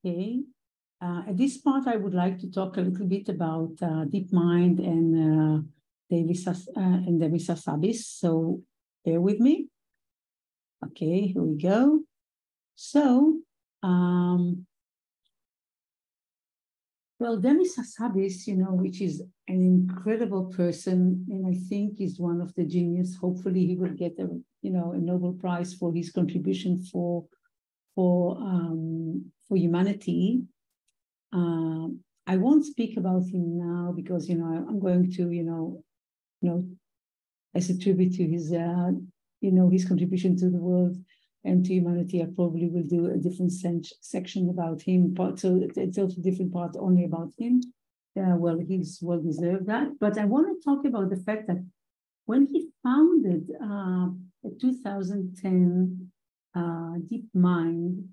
Okay. At this part, I would like to talk a little bit about deep mind and David Sasabis. So bear with me. Okay, here we go. So, well, David Sasabis, which is an incredible person, and I think is one of the genius. Hopefully, he will get a Nobel Prize for his contribution for humanity. I won't speak about him now because I'm going to as a tribute to his his contribution to the world and to humanity. I probably will do a different section about him, so it's also a different part only about him. Well, he's well deserved that. But I want to talk about the fact that when he founded a 2010 Deep Mind,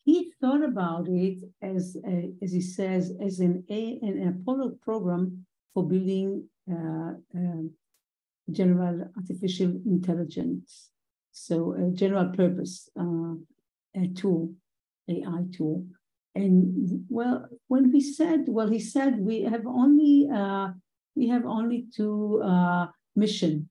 he thought about it as he says, as an Apollo program for building general artificial intelligence. So a general purpose tool, AI tool. And well, when he said we have only two mission.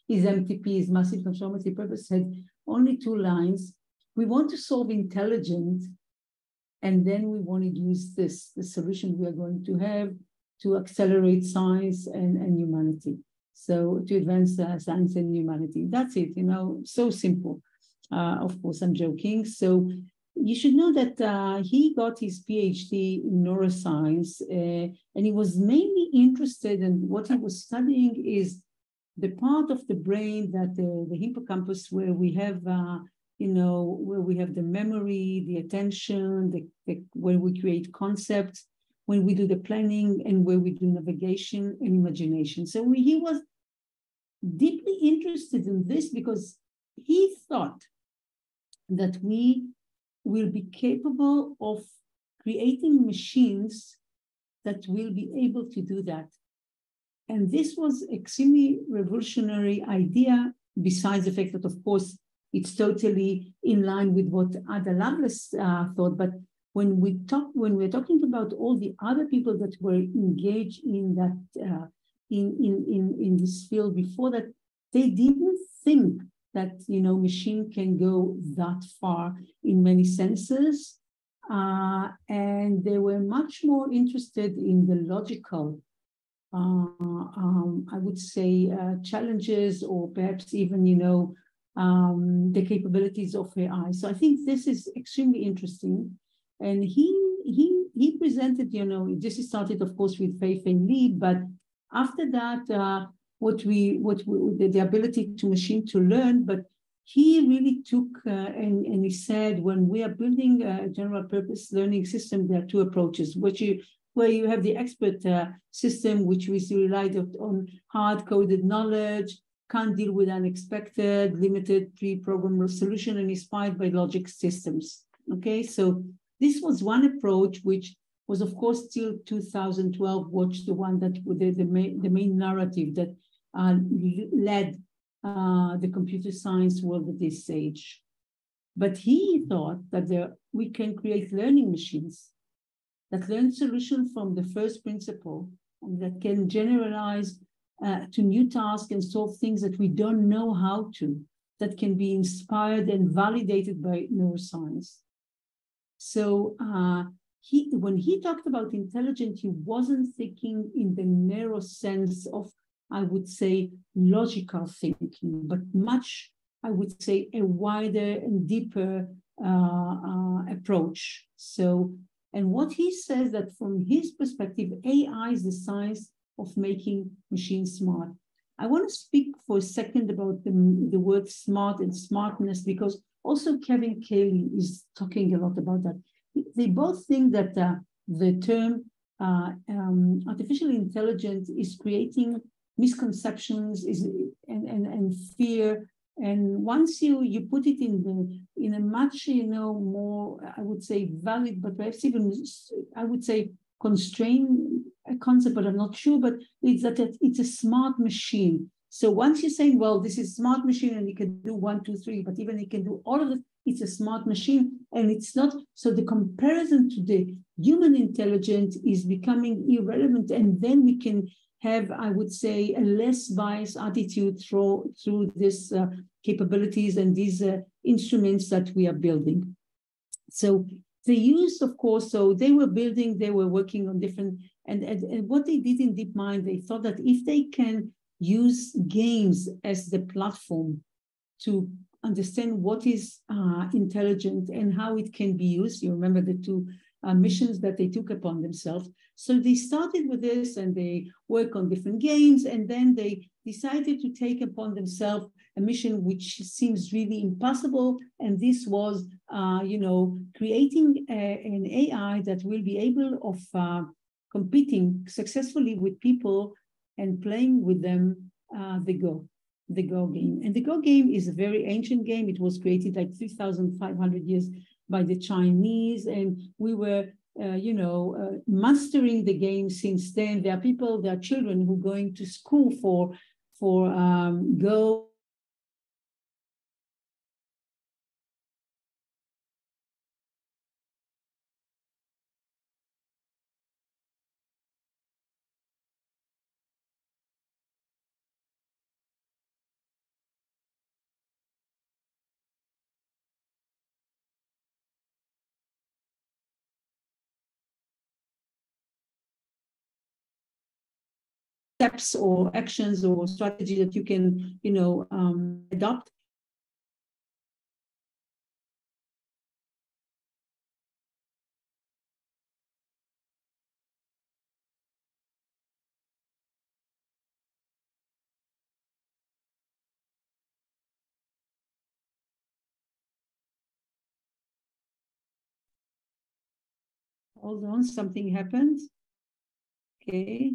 His MTP, his massive transformative purpose, had only two lines. We want to solve intelligence, and then we want to use the solution we are going to have to accelerate science and humanity. So to advance science and humanity. That's it, so simple. Of course, I'm joking. So you should know that he got his PhD in neuroscience, and he was mainly interested in what he was studying is the part of the brain that the hippocampus, where we have where we have the memory, the attention, where we create concepts, when we do the planning, and where we do navigation and imagination. So he was deeply interested in this because he thought that we will be capable of creating machines that will be able to do that. And this was an extremely revolutionary idea, besides the fact that, of course, it's totally in line with what Ada Lovelace thought. But when we're talking about all the other people that were engaged in that in this field before that, they didn't think that machine can go that far in many senses, and they were much more interested in the logical, I would say, challenges, or perhaps even the capabilities of AI. So I think this is extremely interesting. And he presented, this started, of course, with Fei Fei Li, but after that, the ability to machine to learn, but he really took and he said, when we are building a general purpose learning system, there are two approaches, where you have the expert system, which we relied on hard-coded knowledge, can't deal with unexpected, limited pre-programmed solution, and inspired by logic systems. Okay, so this was one approach, which was, of course, till 2012, the one that the main narrative that led the computer science world at this stage. But he thought that we can create learning machines that learn solutions from the first principle, and that can generalize to new tasks and solve things that we don't know how to, that can be inspired and validated by neuroscience. So when he talked about intelligence, he wasn't thinking in the narrow sense of, I would say, logical thinking, but much, I would say, a wider and deeper approach. So, and what he says that from his perspective, AI is the science of making machines smart. I want to speak for a second about the word smart and smartness, because also Kevin Kelly is talking a lot about that. They both think that the term artificial intelligence is creating misconceptions and fear. And once you put it in a much more, I would say, valid, but perhaps even, I would say, constrained concept, but I'm not sure, but it's that it's a smart machine. So once you're saying, well, this is smart machine and it can do 1, 2, 3, but even it can do all of it, it's a smart machine, and it's not. So the comparison to the human intelligence is becoming irrelevant, and then we can have, I would say, a less biased attitude through these capabilities and these instruments that we are building. So they used, of course, so they were working on different, and what they did in DeepMind, they thought that if they can use games as the platform to understand what is intelligent and how it can be used. You remember the two missions that they took upon themselves. So they started with this and they work on different games, and then they decided to take upon themselves a mission which seems really impossible. And this was, creating an AI that will be able of competing successfully with people and playing with them the Go game. And the Go game is a very ancient game. It was created like 3,500 years by the Chinese, and we were, mastering the game since then. There are children who are going to school for Go. Steps or actions or strategy that you can, adopt. Hold on, something happened. Okay.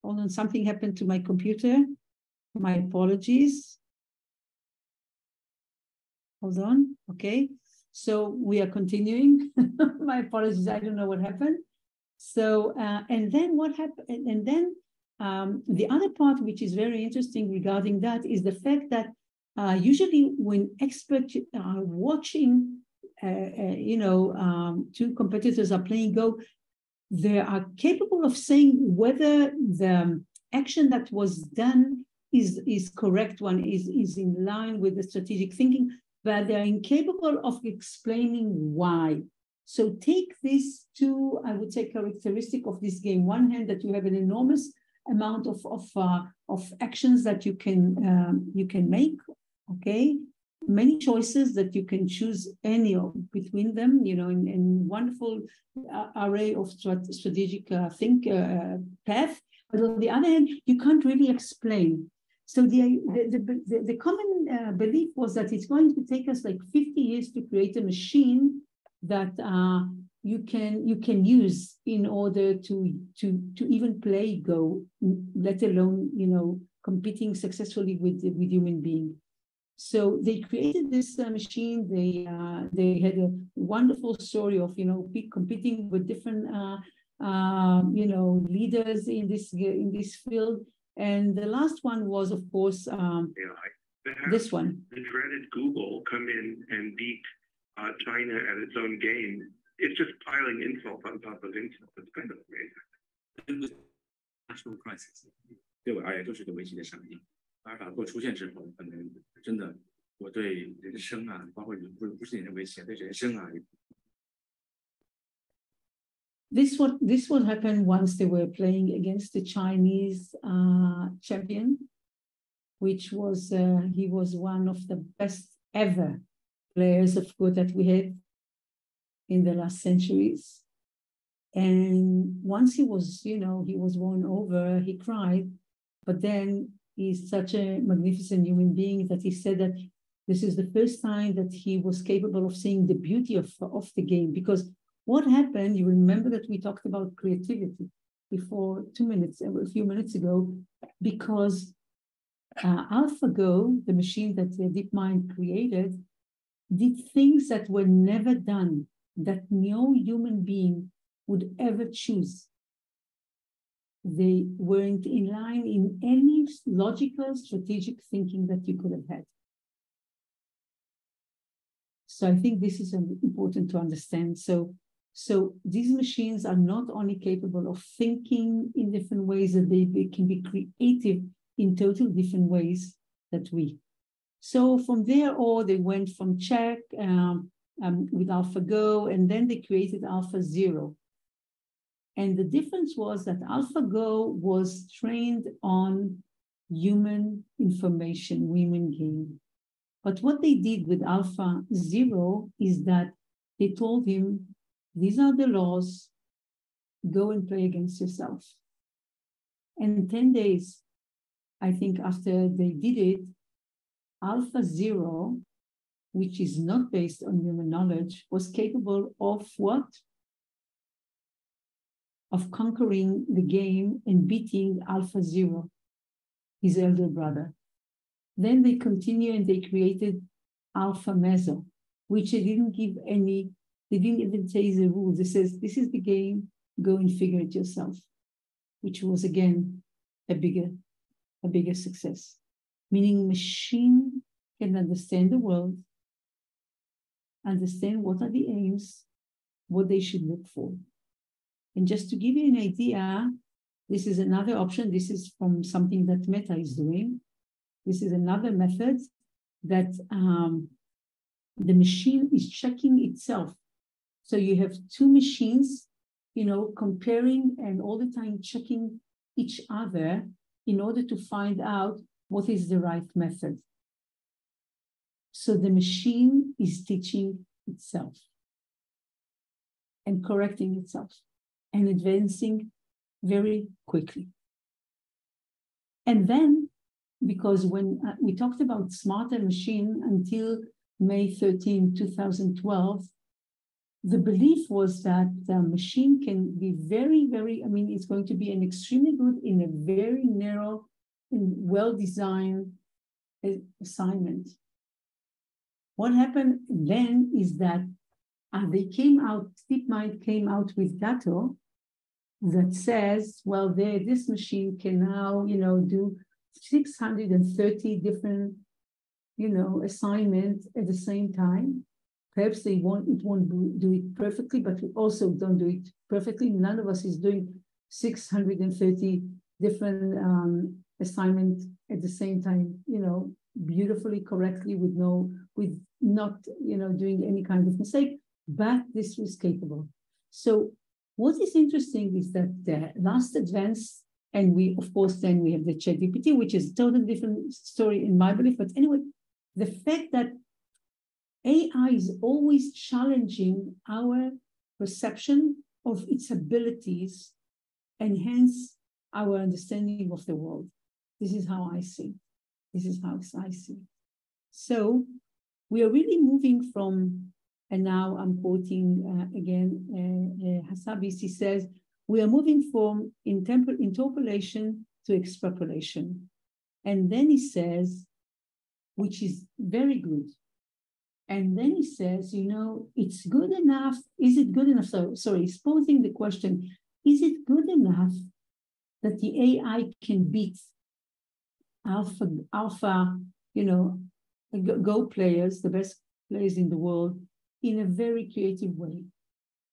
Hold on, something happened to my computer. My apologies. Hold on, okay. So we are continuing. My apologies, I don't know what happened. So, and then what happened, and then the other part, which is very interesting regarding that, is the fact that usually when experts are watching, two competitors are playing Go, they are capable of saying whether the action that was done is correct one, is in line with the strategic thinking, but they're incapable of explaining why. So take these two, I would say, characteristic of this game. One hand, that you have an enormous amount of actions that you can make, okay? Many choices that you can choose any of between them, in wonderful array of strategic path. But on the other hand, you can't really explain. So the common belief was that it's going to take us like 50 years to create a machine that you can use in order to even play Go, let alone competing successfully with human beings. So they created this machine. They had a wonderful story of competing with different leaders in this field. And the last one was, of course, this one. The dreaded Google come in and beat China at its own game. It's just piling insult on top of insult. It's kind of amazing. National crisis 对我而言都是个危机的上映。阿尔法狗出现之后，可能真的我对人生啊，包括不是你的威胁，对人生啊。This would happen once they were playing against the Chinese champion, which was he was one of the best ever players of Go that we had in the last centuries. And once he was won over, he cried, but then he's such a magnificent human being that he said that this is the first time that he was capable of seeing the beauty of the game. Because what happened, you remember that we talked about creativity before a few minutes ago, because AlphaGo, the machine that DeepMind created, did things that were never done, that no human being would ever choose. they weren't in line in any logical, strategic thinking that you could have had. So I think this is important to understand. So these machines are not only capable of thinking in different ways, that they can be creative in total different ways that we. So from there, they went from check with AlphaGo, and then they created AlphaZero. And the difference was that AlphaGo was trained on human information, human game. But what they did with AlphaZero is that they told him, these are the laws, go and play against yourself. And 10 days, I think, after they did it, AlphaZero, which is not based on human knowledge, was capable of what? Of conquering the game and beating AlphaZero, his elder brother. Then they continue and they created AlphaMeso, which they didn't give any, they didn't even say the rules. They says, this is the game, go and figure it yourself, which was again a bigger success. Meaning machine can understand the world, understand what are the aims, what they should look for. And just to give you an idea, this is another option. This is from something that Meta is doing. This is another method that the machine is checking itself. So you have two machines, comparing and all the time checking each other in order to find out what is the right method. So the machine is teaching itself and correcting itself and advancing very quickly. And then, because when we talked about smarter machine until May 13, 2012, the belief was that the machine can be very, very, it's going to be an extremely good in a very narrow and well-designed assignment. What happened then is that DeepMind came out with data that says, well, this machine can now, do 630 different, assignments at the same time. Perhaps it won't do it perfectly, but we also don't do it perfectly. None of us is doing 630 different assignments at the same time, beautifully, correctly, with not doing any kind of mistake, but this was capable. So what is interesting is that the last advance, and we, of course, then we have the ChatGPT, which is a totally different story in my belief. But anyway, the fact that AI is always challenging our perception of its abilities and hence our understanding of the world. This is how I see. This is how I see. So we are really moving from, and now I'm quoting again Hassabis, he says, we are moving from interpolation to extrapolation. And then he says, which is very good. And then he says, it's good enough. Is it good enough? Sorry, he's posing the question, is it good enough that the AI can beat alpha, Go players, the best players in the world, in a very creative way?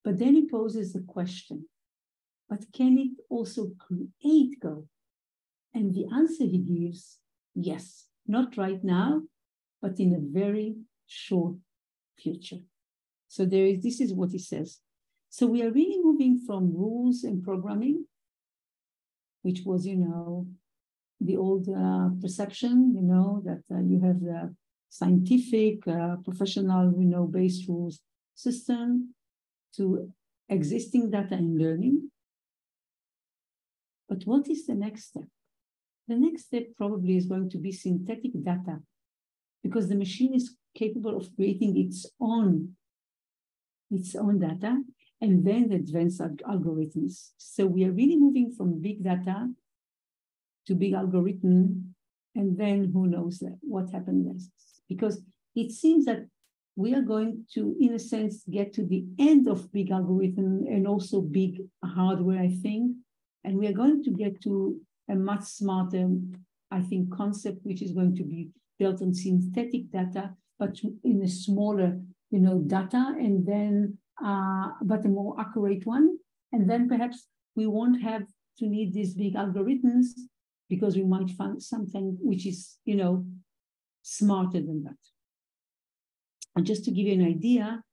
But then he poses the question, but can it also create Go? And the answer he gives, yes, not right now, but in a very short future. So this is what he says. So we are really moving from rules and programming, which was, the old perception, that you have the scientific, professional, based rules system, to existing data and learning. But what is the next step? The next step probably is going to be synthetic data, because the machine is capable of creating its own data, and then the advanced algorithms. So we are really moving from big data to big algorithm, and then who knows what happened next. Because it seems that we are going to, in a sense, get to the end of big algorithm and also big hardware, I think, And we are going to get to a much smarter, I think, concept, which is going to be built on synthetic data, but in a smaller, data, and then, but a more accurate one. And then perhaps we won't have to need these big algorithms, because we might find something which is, smarter than that. And just to give you an idea,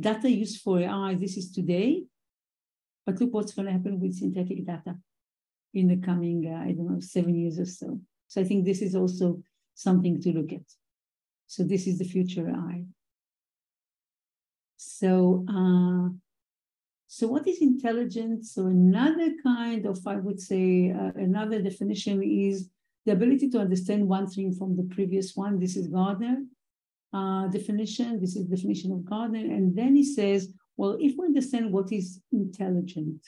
data used for AI, this is today, but look what's going to happen with synthetic data in the coming, 7 years or so. So I think this is also something to look at. So this is the future AI. So, so what is intelligence? So another kind of, I would say, another definition is the ability to understand one thing from the previous one. This is Gardner definition. This is the definition of Gardner. And then he says, well, if we understand what is intelligent,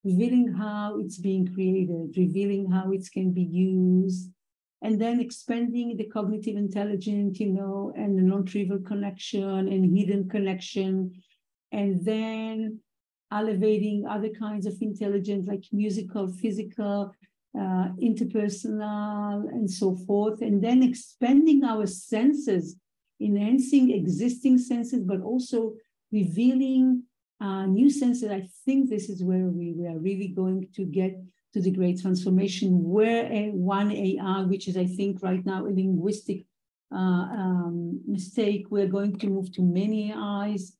revealing how it's being created, revealing how it can be used, and then expanding the cognitive intelligence, and the non-trivial connection and hidden connection, and then elevating other kinds of intelligence like musical, physical, interpersonal, and so forth, and then expanding our senses, enhancing existing senses, but also revealing new senses. I think this is where we are really going to get to the great transformation, where one AI, which is, I think, right now a linguistic mistake, we're going to move to many AIs.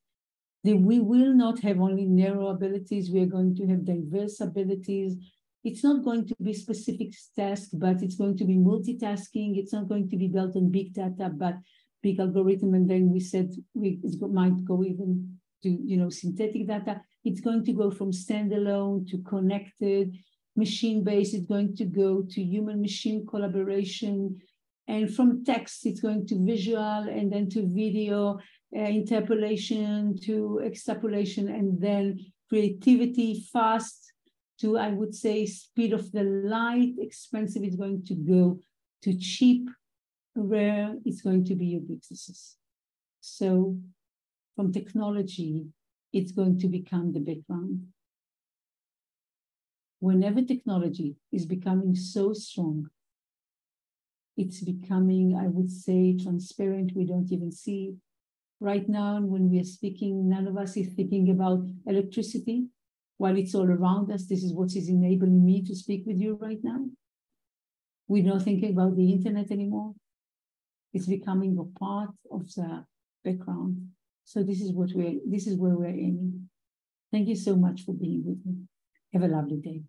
We will not have only narrow abilities, we are going to have diverse abilities. It's not going to be specific tasks, but it's going to be multitasking. It's not going to be built on big data, but big algorithm. And then we said it might go even to synthetic data. It's going to go from standalone to connected, machine-based. It's going to go to human-machine collaboration. And from text, it's going to visual, and then to video, interpolation, to extrapolation, and then creativity, fast, to, I would say, speed of the light. Expensive is going to go to cheap. Rare, it's going to be ubiquitous. So from technology, it's going to become the background. Whenever technology is becoming so strong, it's becoming, I would say, transparent. We don't even see it. Right now, when we are speaking, none of us is thinking about electricity. While it's all around us, this is what is enabling me to speak with you right now. We're not thinking about the internet anymore. It's becoming a part of the background. So this is where we're aiming. Thank you so much for being with me. Have a lovely day.